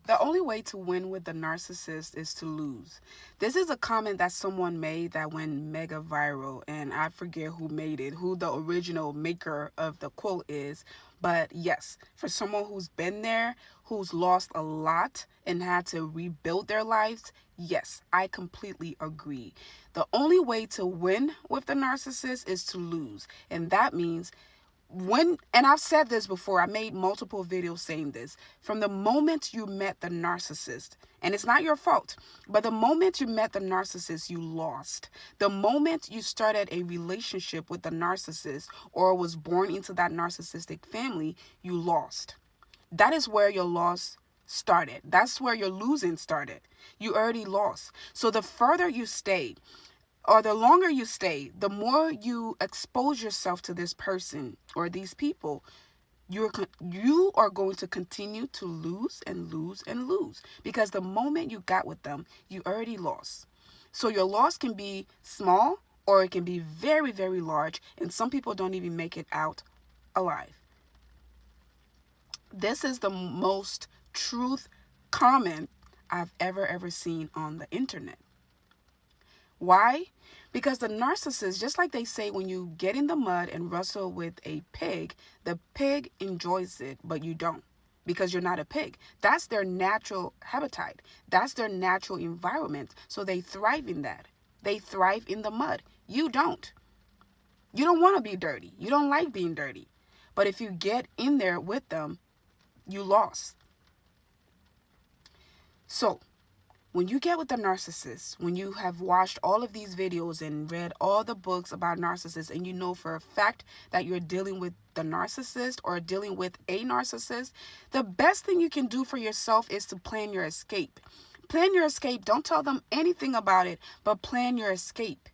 The only way to win with the narcissist is to lose. This is a comment that someone made that went mega viral, and I forget who made it, who the original maker of the quote is. But yes, for someone who's been there, who's lost a lot and had to rebuild their lives, yes, I completely agree. The only way to win with the narcissist is to lose. And that means and I've said this before, I made multiple videos saying this, from the moment you met the narcissist, and it's not your fault, but the moment you met the narcissist, you lost. The moment you started a relationship with the narcissist or was born into that narcissistic family, you lost. That is where your loss started. That's where your losing started. You already lost. So the further you stay, or the longer you stay, the more you expose yourself to this person or these people, you are going to continue to lose and lose and lose, because the moment you got with them, you already lost. So your loss can be small or it can be very, very large, and some people don't even make it out alive. This is the most truth comment I've ever seen on the internet. Why? Because the narcissist, just like they say, when you get in the mud and wrestle with a pig, the pig enjoys it, but you don't, because you're not a pig. That's their natural habitat. That's their natural environment. So they thrive in that. They thrive in the mud. You don't. You don't want to be dirty. You don't like being dirty. But if you get in there with them, you lost. So when you get with the narcissist, when you have watched all of these videos and read all the books about narcissists, and you know for a fact that you're dealing with the narcissist or dealing with a narcissist, the best thing you can do for yourself is to plan your escape. Plan your escape. Don't tell them anything about it, but plan your escape.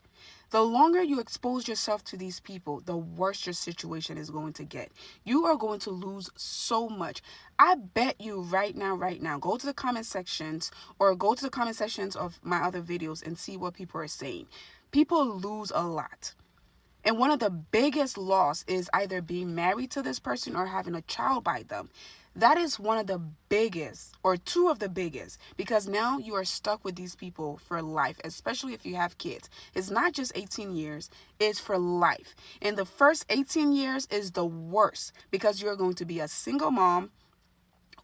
The longer you expose yourself to these people, the worse your situation is going to get. You are going to lose so much. I bet you right now, go to the comment sections or go to the comment sections of my other videos and see what people are saying. People lose a lot. And one of the biggest loss is either being married to this person or having a child by them. That is one of the biggest, or two of the biggest, because now you are stuck with these people for life, especially if you have kids. It's not just 18 years, it's for life. And the first 18 years is the worst, because you're going to be a single mom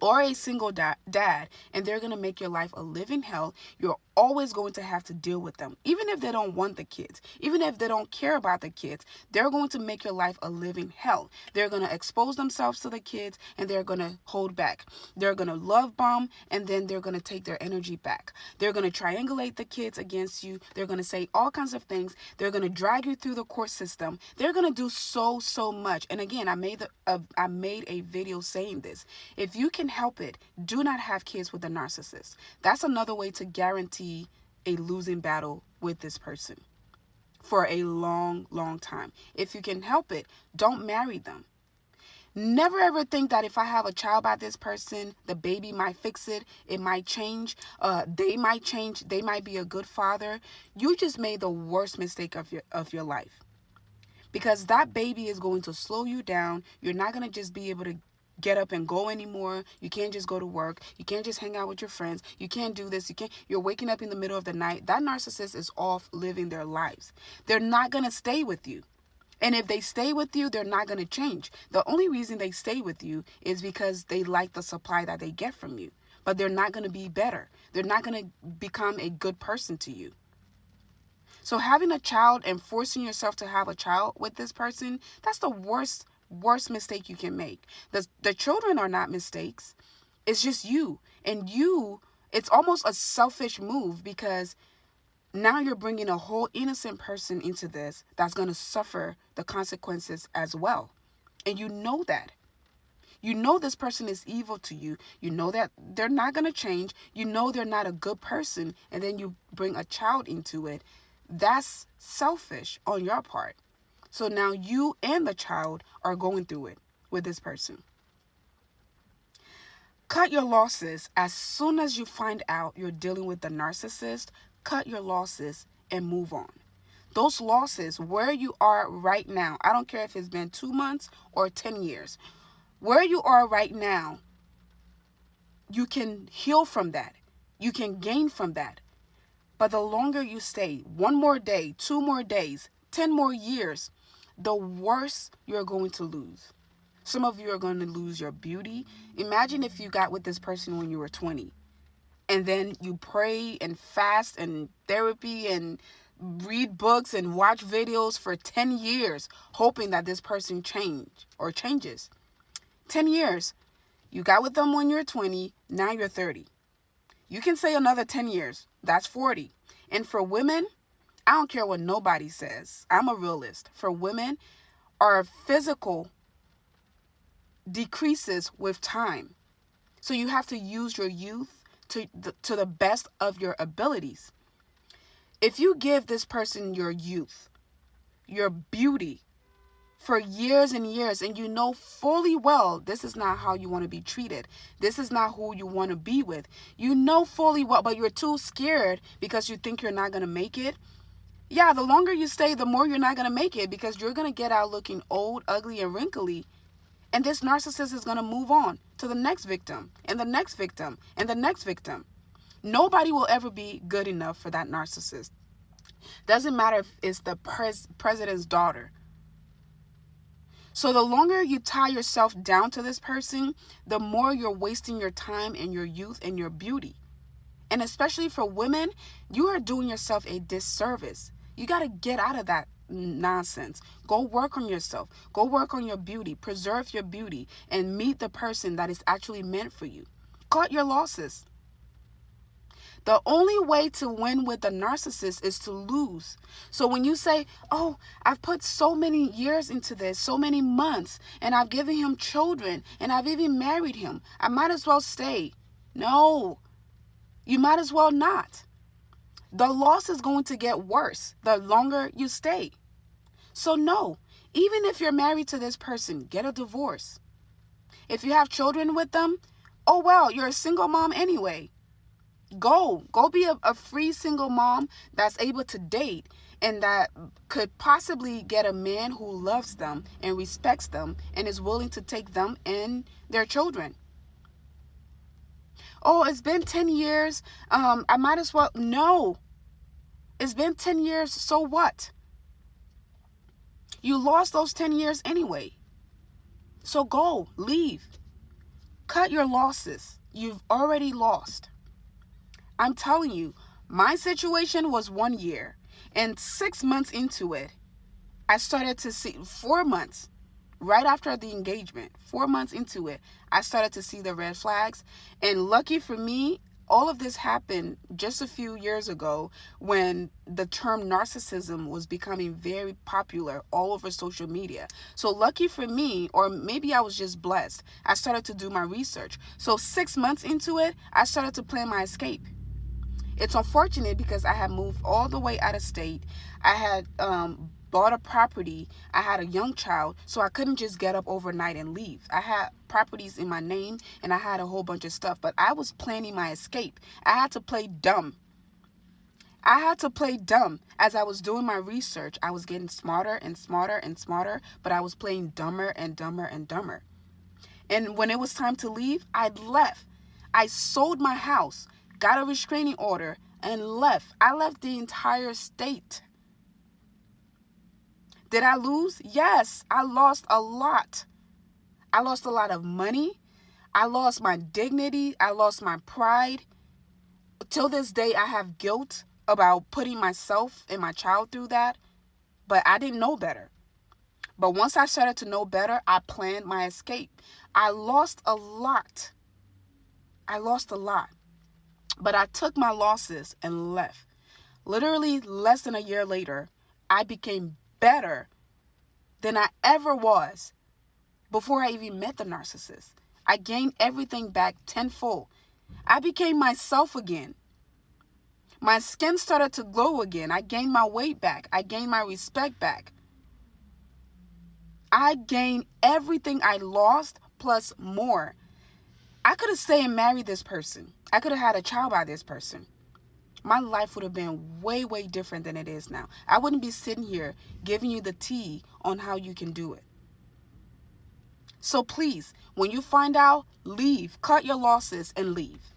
or a single dad, and they're going to make your life a living hell. You're always going to have to deal with them. Even if they don't want the kids, even if they don't care about the kids, they're going to make your life a living hell. They're going to expose themselves to the kids, and they're going to hold back. They're going to love bomb, and then they're going to take their energy back. They're going to triangulate the kids against you. They're going to say all kinds of things. They're going to drag you through the court system. They're going to do so much. And again, I made a video saying this. If you can help it, do not have kids with a narcissist. That's another way to guarantee a losing battle with this person for a long time. If you can help it, don't marry them. Never ever think that if I have a child by this person, the baby might fix it. It might change. They might change. They might be a good father. You just made the worst mistake of your life, because that baby is going to slow you down. You're not going to just be able to get up and go anymore. You can't just go to work. You can't just hang out with your friends. You can't do this. You're waking up in the middle of the night. That narcissist is off living their lives. They're not going to stay with you. And if they stay with you, they're not going to change. The only reason they stay with you is because they like the supply that they get from you. But they're not going to be better. They're not going to become a good person to you. So having a child and forcing yourself to have a child with this person, that's the worst mistake you can make. The children are not mistakes. It's just you. And it's almost a selfish move, because now you're bringing a whole innocent person into this that's going to suffer the consequences as well. And you know that. You know this person is evil to you. You know that they're not going to change. You know they're not a good person. And then you bring a child into it. That's selfish on your part. So now you and the child are going through it with this person. Cut your losses. As soon as you find out you're dealing with the narcissist, cut your losses and move on. Those losses, where you are right now, I don't care if it's been 2 months or 10 years, where you are right now, you can heal from that. You can gain from that. But the longer you stay, 1 more day, 2 more days, 10 more years, the worse you're going to lose. Some of you are going to lose your beauty. Imagine if you got with this person when you were 20, and then you pray and fast and therapy and read books and watch videos for 10 years, hoping that this person changes. 10 years. You got with them when you're 20, now you're 30. You can say another 10 years. That's 40. And for women, I don't care what nobody says. I'm a realist. For women, our physical decreases with time. So you have to use your youth to the best of your abilities. If you give this person your youth, your beauty, for years and years, and you know fully well this is not how you want to be treated, this is not who you want to be with, you know fully well, but you're too scared because you think you're not going to make it. Yeah, the longer you stay, the more you're not going to make it, because you're going to get out looking old, ugly, and wrinkly, and this narcissist is going to move on to the next victim and the next victim and the next victim. Nobody will ever be good enough for that narcissist. Doesn't matter if it's the president's daughter. So the longer you tie yourself down to this person, the more you're wasting your time and your youth and your beauty. And especially for women, you are doing yourself a disservice. You got to get out of that nonsense. Go work on yourself. Go work on your beauty. Preserve your beauty and meet the person that is actually meant for you. Cut your losses. The only way to win with a narcissist is to lose. So when you say, oh, I've put so many years into this, so many months, and I've given him children, and I've even married him, I might as well stay. No, you might as well not. The loss is going to get worse the longer you stay. So no, even if you're married to this person, get a divorce. If you have children with them, oh well, you're a single mom anyway. Go be a free single mom that's able to date and that could possibly get a man who loves them and respects them and is willing to take them and their children. Oh, it's been 10 years. I might as well. No, it's been 10 years. So what? You lost those 10 years anyway. So go, leave. Cut your losses. You've already lost. I'm telling you, my situation was 1 year, and 6 months into it, I started to see 4 months, right after the engagement, 4 months into it, I started to see the red flags. And lucky for me, all of this happened just a few years ago when the term narcissism was becoming very popular all over social media. So lucky for me, or maybe I was just blessed, I started to do my research. So 6 months into it, I started to plan my escape. It's unfortunate because I had moved all the way out of state. I had bought a property. I had a young child, so I couldn't just get up overnight and leave. I had properties in my name, and I had a whole bunch of stuff, but I was planning my escape. I had to play dumb. As I was doing my research. I was getting smarter and smarter and smarter, but I was playing dumber and dumber and dumber. And when it was time to leave, I left. I sold my house, got a restraining order, and left. I left the entire state. Did I lose? Yes, I lost a lot. I lost a lot of money. I lost my dignity. I lost my pride. Till this day, I have guilt about putting myself and my child through that, but I didn't know better. But once I started to know better, I planned my escape. I lost a lot. But I took my losses and left. Literally less than a year later, I became better than I ever was before I even met the narcissist. I gained everything back tenfold. I became myself again. My skin started to glow again. I gained my weight back. I gained my respect back. I gained everything I lost plus more. I could have stayed and married this person. I could have had a child by this person. My life would have been way, way different than it is now. I wouldn't be sitting here giving you the tea on how you can do it. So please, when you find out, leave. Cut your losses and leave.